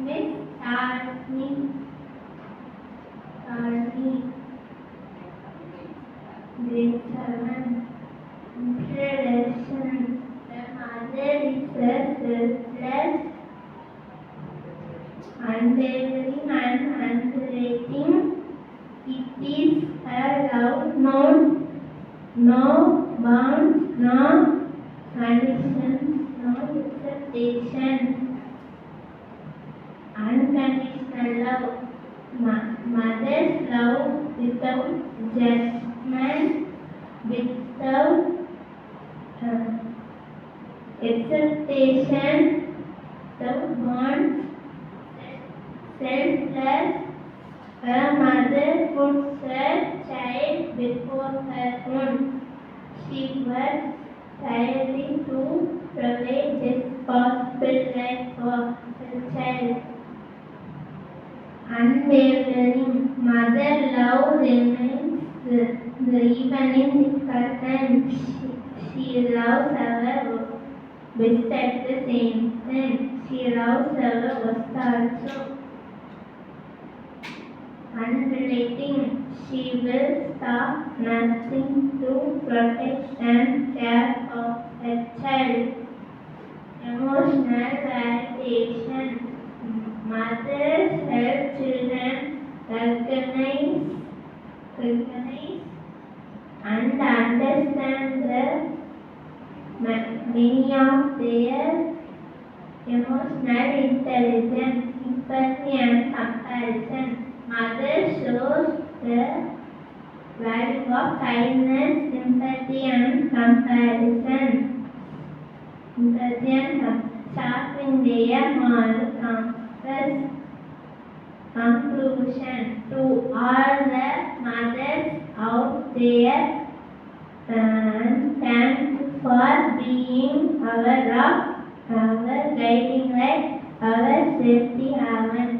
Miss Tarni. Grade 7. Introduction. The mother is a selfless, unwavering and unrelenting. It is a love known no bounds, no conditions, no expectations. Unconditional love. Mother's love without judgment, without expectation, without bonds, selfless. A mother puts her child before her own. She works tirelessly to provide best possible life for her child. Unwavering. Mother love remains even in difficult times. She loves our best at the same time. She loves our worst also. Unrelenting. She will stop nothing to protect and care of her child. Emotional validation. Mothers help children recognize and understand the meaning of their emotional intelligence, empathy and comparison. Mother shows the value of kindness, empathy and comparison. Sharpen their moral compass. Conclusion. To all the mothers out there, thank you for being our rock, our guiding light, our safety haven.